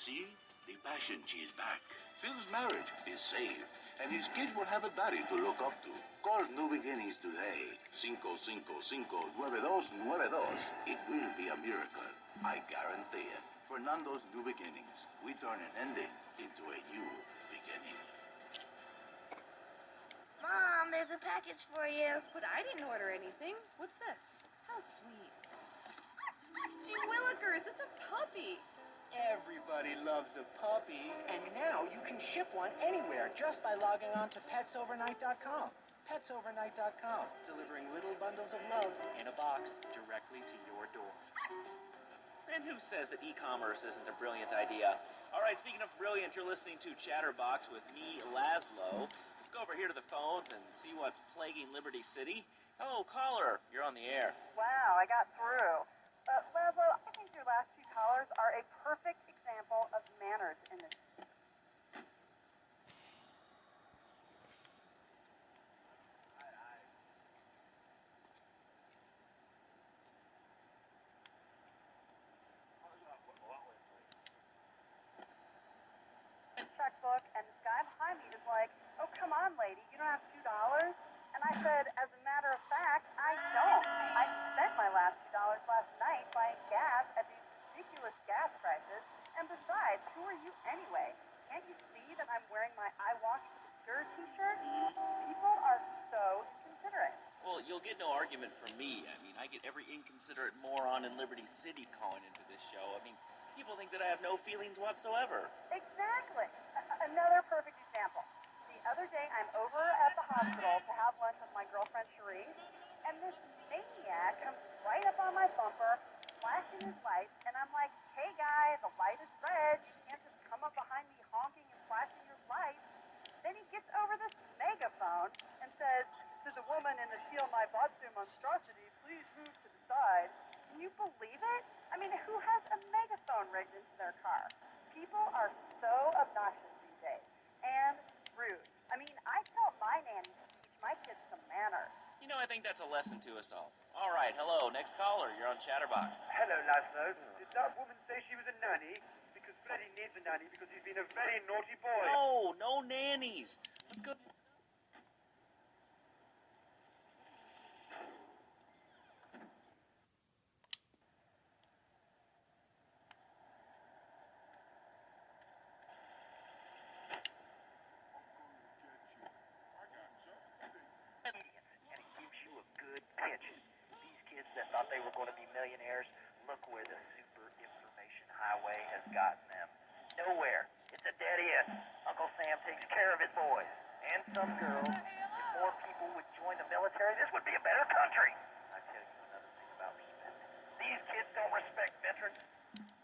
See? The passion is back. Phil's marriage is saved, and his kids will have a daddy to look up to. Call New Beginnings today. 555-9292. It will be a miracle. I guarantee it. Fernando's New Beginnings. We turn an ending into a new beginning. Mom, there's a package for you. But I didn't order anything. What's this? How sweet. Gee Willikers, it's a puppy. Everybody loves a puppy. And now you can ship one anywhere just by logging on to petsovernight.com. Petsovernight.com, delivering little bundles of love in a box directly to your door. And who says that e-commerce isn't a brilliant idea? All right, speaking of brilliant, you're listening to Chatterbox with me, Laszlo. Let's go over here to the phones and see what's plaguing Liberty City. Hello, caller. You're on the air. Wow, I got through. Laszlo, I think your last two callers are a perfect example of manners in this. Checkbook, and this guy behind me is like, "Oh, come on, lady, you don't have $2?" And I said, as a matter of fact, I don't. I spent my last $2 last night buying gas at these ridiculous gas prices. And besides, who are you anyway? Can't you see that I'm wearing my I Wash the Stir t-shirt? People are so inconsiderate. Well, you'll get no argument from me. I mean, I get every inconsiderate moron in Liberty City calling into this show. I mean, people think that I have no feelings whatsoever. Exactly. Another perfect example. The other day, I'm over at the hospital to have lunch with my girlfriend, Cherie, and this maniac comes right up on my bumper, flashing his lights, and I'm like, "Hey, guy, the light is red. You can't just come up behind me honking and flashing your lights." Then he gets over this megaphone and says, "To the woman in the Shield My Botsu monstrosity, please move to the side." Can you believe it? I mean, who has a megaphone rigged into their car? People are so obnoxious these days. And rude. I mean, I tell my nanny to teach my kids some manners. You know, I think that's a lesson to us all. All right, hello, next caller. You're on Chatterbox. Hello, Laszlo. Did that woman say she was a nanny? Because Freddie needs a nanny because he's been a very naughty boy. No, no nannies. Let's go. That thought they were going to be millionaires, look where the super information highway has gotten them. Nowhere. It's a dead end. Uncle Sam takes care of his boys. And some girls. If more people would join the military, this would be a better country. I tell you another thing about respect. These kids don't respect veterans.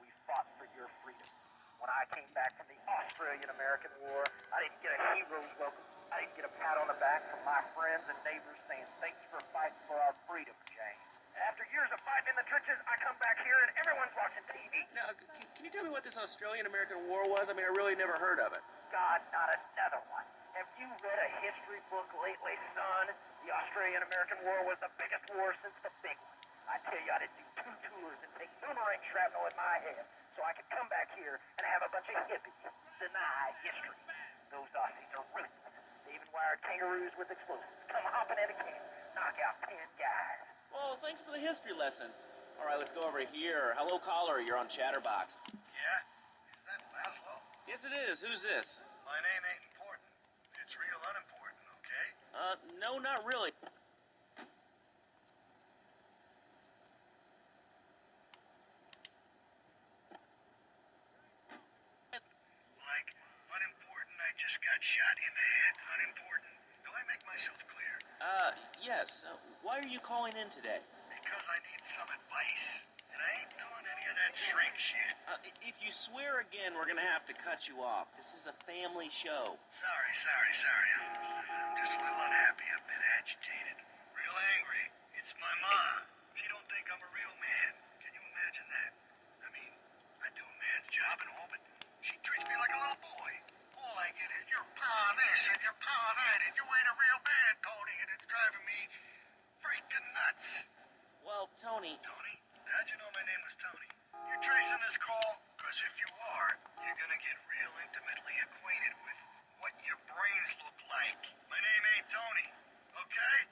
We fought for your freedom. When I came back from the Australian-American War, I didn't get a hero's welcome. I didn't get a pat on the back from my friends and neighbors saying, "Thanks for fighting for our freedom, Jane." After years of fighting in the trenches, I come back here and everyone's watching TV. Now, can you tell me what this Australian-American War was? I mean, I really never heard of it. God, not another one. Have you read a history book lately, son? The Australian-American War was the biggest war since the big one. I tell you, I did do 2 tours and take boomerang shrapnel in my head so I could come back here and have a bunch of hippies deny history. Those Aussies are ruthless. They even wired kangaroos with explosives. Come hopping in a camp, knock out 10 guys. Well, thanks for the history lesson. All right, let's go over here. Hello, caller. You're on Chatterbox. Yeah? Is that Laszlo? Yes, it is. Who's this? My name ain't important. It's real unimportant, okay? No, not really. Like, unimportant, I just got shot in the head, unimportant. Do I make myself clear? Yes. Why are you calling in today? Because I need some advice. And I ain't doing any of that shrink shit. If you swear again, we're gonna have to cut you off. This is a family show. Sorry. I'm just a little unhappy, a bit agitated. Real angry. It's my mom. She don't think I'm a real man. Can you imagine that? I mean, I do a man's job and all, but she treats me like a little boy. All I get is your pa this and your pa that, and you ain't a real man, Tony, and it's driving me freaking nuts. Well, Tony... Tony? How'd you know my name was Tony? You're tracing this call? Because if you are, you gonna get real intimately acquainted with what your brains look like. My name ain't Tony, okay?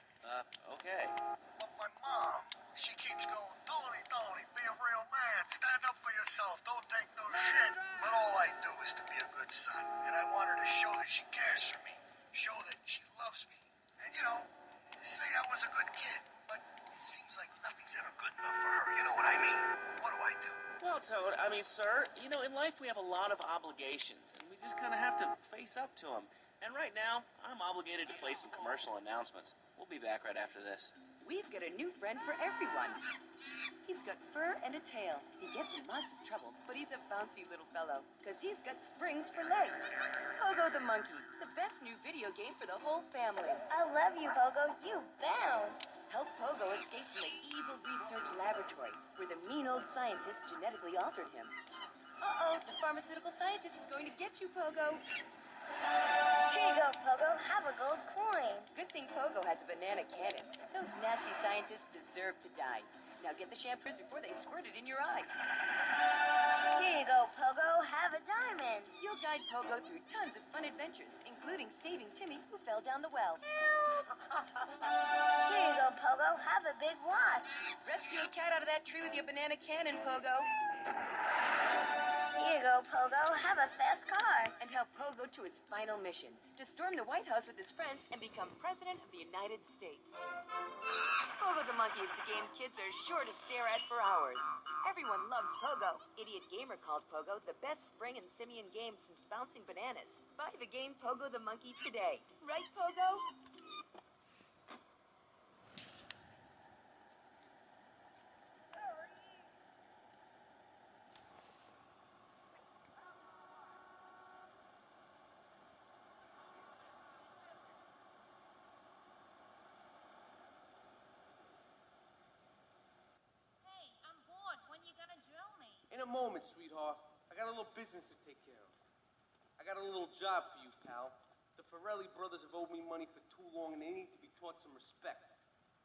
Okay. But my mom, she keeps going, Tony, Tony, be a real man. Stand up for yourself. Don't take no shit. But all I do is to be a good son. And I want her to show that she cares for me. Show that she loves me. And, you know, say I was a good kid. But it seems like nothing's ever good enough for her. You know what I mean? What do I do? Well, Toad, I mean, sir, you know, in life we have a lot of obligations, and we just kind of have to face up to them. And right now, I'm obligated to play some commercial announcements. We'll be back right after this. We've got a new friend for everyone. He's got fur and a tail. He gets in lots of trouble, but he's a bouncy little fellow, because he's got springs for legs. Pogo the Monkey, the best new video game for the whole family. I love you, Pogo. You bounce. Help Pogo escape from the evil research laboratory, where the mean old scientist genetically altered him. Uh-oh, the pharmaceutical scientist is going to get you, Pogo. Here you go, Pogo. Have a gold coin. Good thing Pogo has a banana cannon. Those nasty scientists deserve to die. Now get the shampoos before they squirt it in your eye. Here you go, Pogo. Have a diamond. You'll guide Pogo through tons of fun adventures, including saving Timmy, who fell down the well. Help. Here you go, Pogo. Have a big watch. Rescue a cat out of that tree with your banana cannon, Pogo. Here you go, Pogo. Have a fast car. And help Pogo to his final mission, to storm the White House with his friends and become President of the United States. Pogo the Monkey is the game kids are sure to stare at for hours. Everyone loves Pogo. Idiot Gamer called Pogo the best spring and simian game since bouncing bananas. Buy the game Pogo the Monkey today. Right, Pogo? Hey, I'm bored. When you gonna drill me? In a moment, sweetheart. I got a little business to take care of. I got a little job for you, pal. The Farrelly brothers have owed me money for too long, and they need to be taught some respect.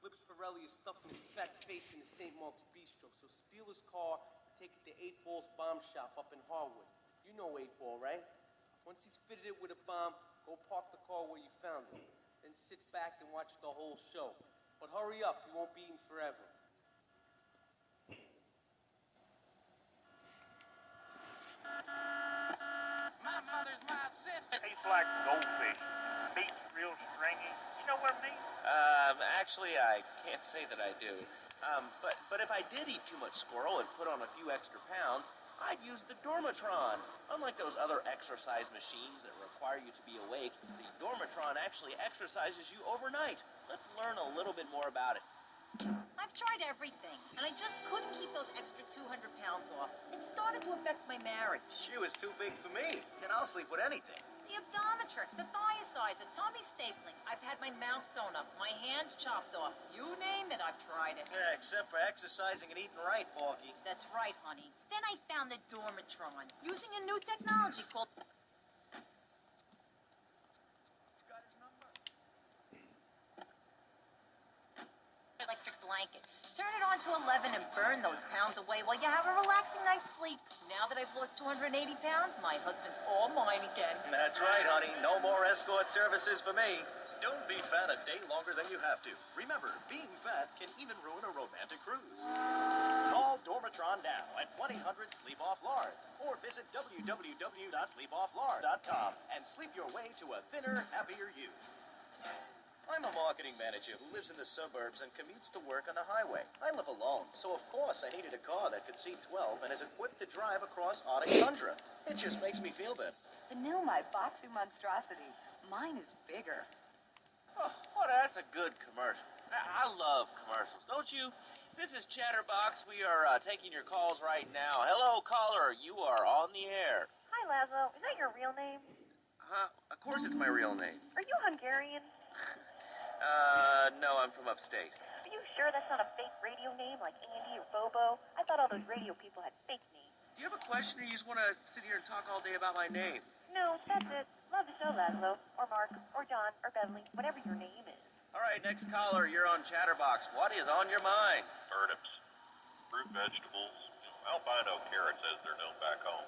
Lips Farrelly is stuffing his fat face in the St. Mark's Bistro, so steal his car and take it to 8 Ball's bomb shop up in Harwood. You know 8 Ball, right? Once he's fitted it with a bomb, go park the car where you found it. Then sit back and watch the whole show. But hurry up, you won't be eating forever. My mother's my sister. Tastes like goldfish. Meat's real stringy. You know what I mean? Actually, I can't say that I do. But if I did eat too much squirrel and put on a few extra pounds, I'd use the Dormatron. Unlike those other exercise machines that require you to be awake, the Dormatron actually exercises you overnight. Let's learn a little bit more about it. I've tried everything, and I just couldn't keep those extra 200 pounds off. It started to affect my marriage. She was too big for me. Then I'll sleep with anything. The abdometrix, the thiacides, the tummy stapling. I've had my mouth sewn up, my hands chopped off. You name it, I've tried it. Yeah, except for exercising and eating right, Porky. That's right, honey. Then I found the Dormatron, using a new technology called... Got his number? electric blanket. Turn it on to 11 and burn those pounds away while you have a relaxing night's sleep. Now that I've lost 280 pounds, my husband's all mine again. That's right, honey. No more escort services for me. Don't be fat a day longer than you have to. Remember, being fat can even ruin a romantic cruise. Call Dormatron now at 1-800-SLEEP-OFF-LARD or visit www.sleepofflard.com and sleep your way to a thinner, happier you. I'm a marketing manager who lives in the suburbs and commutes to work on the highway. I live alone, so of course I needed a car that could seat 12 and is equipped to drive across Arctic tundra. It just makes me feel good. The new My Batsu monstrosity. Mine is bigger. Oh, that's a good commercial. I love commercials, don't you? This is Chatterbox. We are taking your calls right now. Hello, caller. You are on the air. Hi, Laszlo. Is that your real name? Of course it's my real name. Are you Hungarian? No, I'm from upstate. Are you sure that's not a fake radio name like Andy or Bobo? I thought all those radio people had fake names. Do you have a question or you just want to sit here and talk all day about my name? No, that's it. Love the show, Laszlo. Or Mark. Or John. Or Beverly. Whatever your name is. All right, next caller, you're on Chatterbox. What is on your mind? Turnips, fruit vegetables, albino carrots as they're known back home.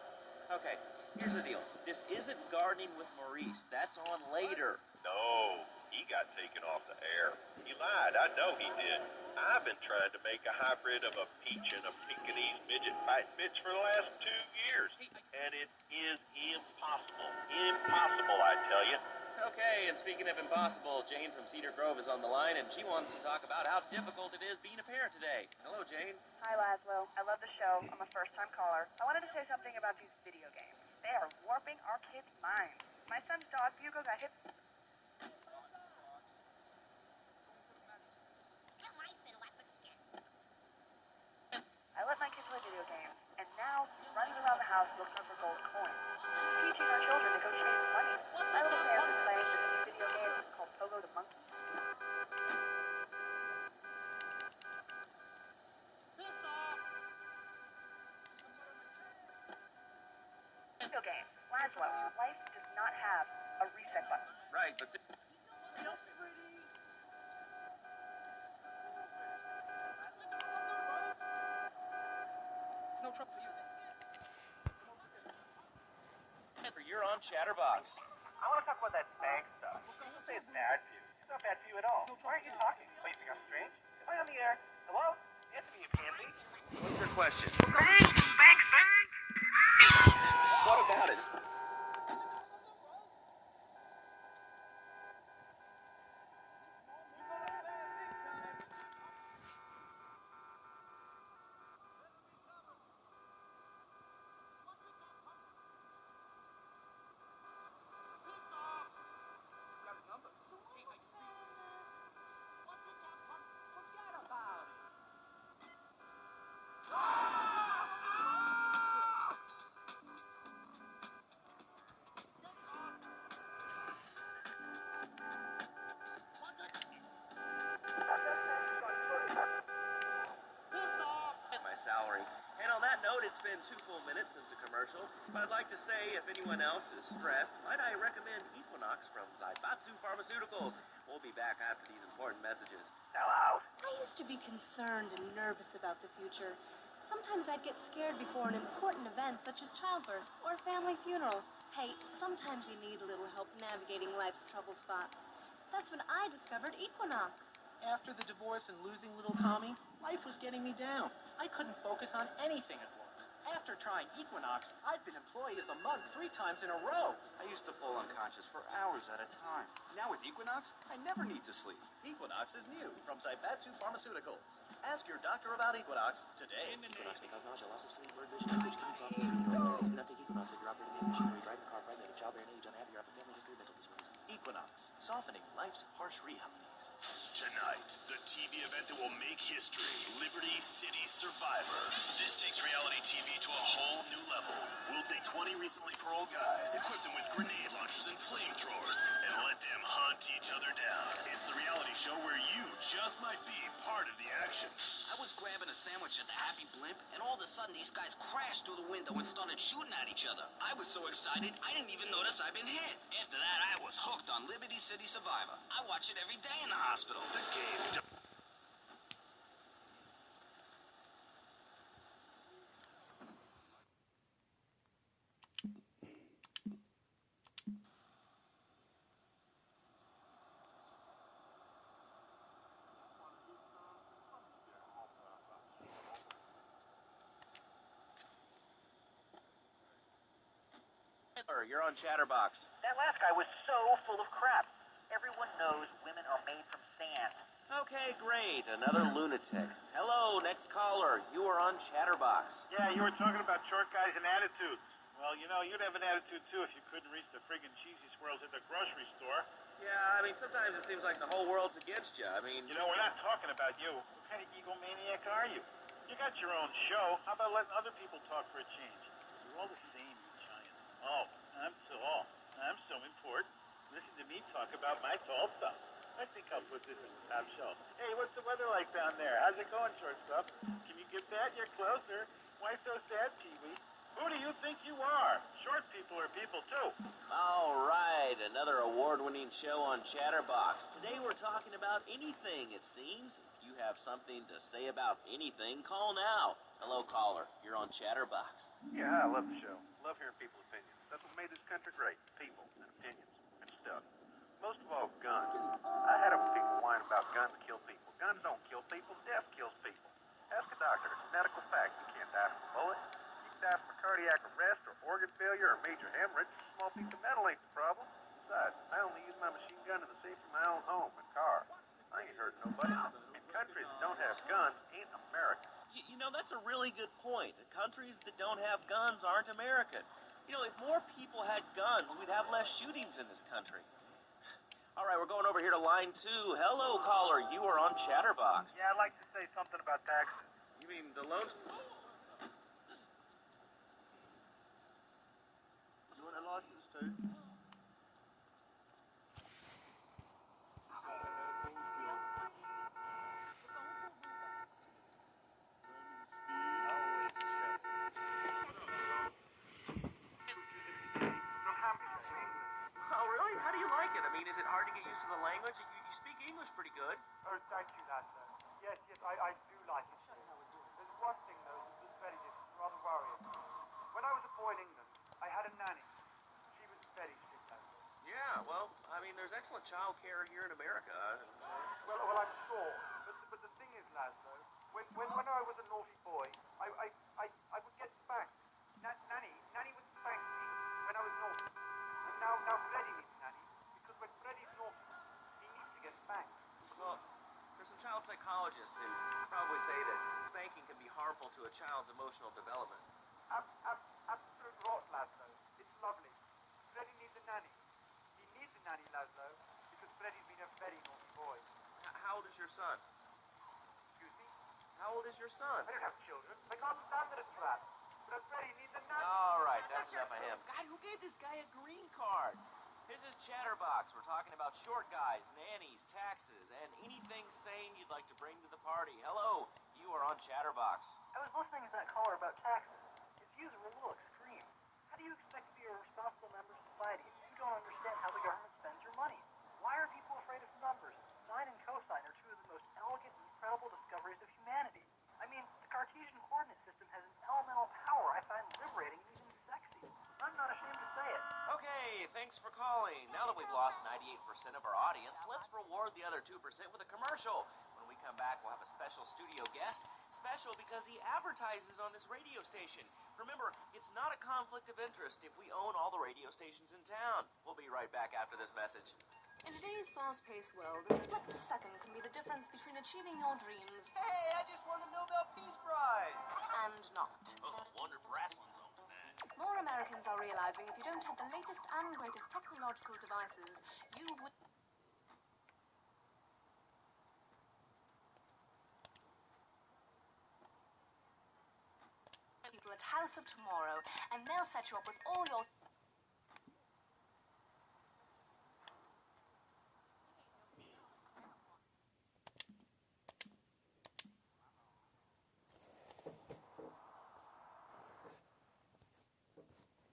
Okay, here's the deal. This isn't Gardening with Maurice. That's on later. No, he got taken off the air. He lied. I know he did. I've been trying to make a hybrid of a peach and a Pekingese midget fighting bitch for the last 2 years. And it is impossible. Impossible, I tell you. Okay, and speaking of impossible, Jane from Cedar Grove is on the line, and she wants to talk about how difficult it is being a parent today. Hello, Jane. Hi, Laszlo. I love the show. I'm a first-time caller. I wanted to say something about these video games. They are warping our kids' minds. My son's dog, Bugle, got hit. I let my kids play video games, and now he's running around the house looking for gold coins. He's teaching our children to go chase money. My little man's been playing this new video game called Pogo the Monkey. Video game. Laszlo, life does not have a reset button. Right, but... It's no trouble for you. You're on Chatterbox. I want to talk about that bank stuff. People say it's bad for you. It's not bad for you at all. Why aren't you talking? Oh, you think I'm strange? Am I on the air? Hello? Answer me, you pansy. What's your question? Bank! What about it? My salary. And on that note, it's been 2 full minutes since a commercial, but I'd like to say if anyone else is stressed, might I recommend Equinox from Zaibatsu Pharmaceuticals. We'll be back after these important messages. Hello? I used to be concerned and nervous about the future. Sometimes I'd get scared before an important event such as childbirth or a family funeral. Hey, sometimes you need a little help navigating life's trouble spots. That's when I discovered Equinox. After the divorce and losing little Tommy, life was getting me down. I couldn't focus on anything at work. After trying Equinox, I've been Employee of the Month 3 times in a row. I used to fall unconscious for hours at a time. Now with Equinox, I never need to sleep. Equinox is new from Zaibatsu Pharmaceuticals. Ask your doctor about Equinox today. Equinox may cause nausea, loss of sleep, blurred vision, kidney problems. Do not take Equinox if you're operating the machinery, driving a car, pregnant, of childbearing age, unhappy, or have a family history of mental disorders. Equinox, softening life's harsh realities. Tonight, the TV event that will make history, Liberty City Survivor. This takes reality TV to a whole new level. We'll take 20 recently paroled guys, equip them with grenade launchers and flamethrowers, and let them hunt each other down. It's the reality show where you just might be part of the action. I was grabbing a sandwich at the Happy Blimp, and all of a sudden these guys crashed through the window and started shooting at each other. I was so excited, I didn't even notice I'd been hit. After that, I was hooked on Liberty City Survivor. I watch it every day in the hospital. The game. You're on Chatterbox. That last guy was so full of crap. Everyone knows women are made from sand. Okay, great. Another lunatic. Hello, next caller. You are on Chatterbox. Yeah, you were talking about short guys and attitudes. Well, you know, you'd have an attitude too if you couldn't reach the friggin' cheesy swirls at the grocery store. Yeah, I mean, sometimes it seems like the whole world's against you. I mean... You know, we're not talking about you. What kind of egomaniac are you? You got your own show. How about letting other people talk for a change? You're all the same, you giant. Oh, I'm so important. Listen to me talk about my tall stuff. I think I'll put this in the top shelf. Hey, what's the weather like down there? How's it going, shortstop? Can you get that? You're closer. Why so sad, Pee-wee? Who do you think you are? Short people are people too. All right, another award-winning show on Chatterbox. Today we're talking about anything, it seems. If you have something to say about anything, call now. Hello, caller. You're on Chatterbox. Yeah, I love the show. Love hearing people's opinions. That's what made this country great. People and opinions and stuff. Most of all, guns. I had people whine about guns kill people. Guns don't kill people. Death kills people. Ask a doctor. It's a medical fact. You can't die from a bullet. You can die from a cardiac arrest or organ failure or major hemorrhage. A small piece of metal ain't the problem. Besides, I only use my machine gun in the safe of my own home and car. I ain't hurting nobody. And countries that don't have guns ain't America. You know, that's a really good point. Countries that don't have guns aren't American. You know, if more people had guns, we'd have less shootings in this country. All right, we're going over here to line 2. Hello, caller. You are on Chatterbox. Yeah, I'd like to say something about taxes. You mean the loans? You want a license too? Oh, really? How do you like it? I mean, is it hard to get used to the language? You speak English pretty good. Oh, thank you, Lasso. Yes, I do like it. There's one thing, though, that's very different, rather worrying. When I was a boy in England, I had a nanny. She was very strict, Lasso. Yeah, well, I mean, there's excellent child care here in America. Well, I'm sure. But the thing is, Lasso, when I was a naughty boy, I would get spanked. Nanny would spank me when I was naughty. And now Freddie needs Nanny, because when Freddie's naughty, he needs to get spanked. Well, there's some child psychologists who probably say that spanking can be harmful to a child's emotional development. Absolute rot, Laszlo. It's lovely. Freddie needs a nanny. He needs a nanny, Laszlo, because Freddie's been a very naughty boy. How old is your son? Excuse me? How old is your son? I don't have children. I can't stand that it's crap. But Freddie needs a nanny. All right, that's enough of him. God, who gave this guy a green card? This is Chatterbox. We're talking about short guys, nannies, taxes, and anything sane you'd like to bring to the party. Hello, you are on Chatterbox. I was listening to that caller about taxes. His views are a little extreme. How do you expect to be a responsible member of society if you don't understand how the government spends your money? Why are people afraid of numbers? Sine and cosine are two of the most elegant and incredible discoveries of humanity. I mean, the Cartesian coordinate system has an elemental power I find liberating and even sexy. I'm not ashamed to say it. Okay, thanks for calling. Now that we've lost 98% of our audience, let's reward the other 2% with a commercial. When we come back, we'll have a special studio guest. Special because he advertises on this radio station. Remember, it's not a conflict of interest if we own all the radio stations in town. We'll be right back after this message. In today's fast-paced world, a split second can be the difference between achieving your dreams Hey, I just won the Nobel Peace Prize! and not. Oh, wonder if wrestling's on tonight. More Americans are realizing if you don't have the latest and greatest technological devices, you would... people at House of Tomorrow, and they'll set you up with all your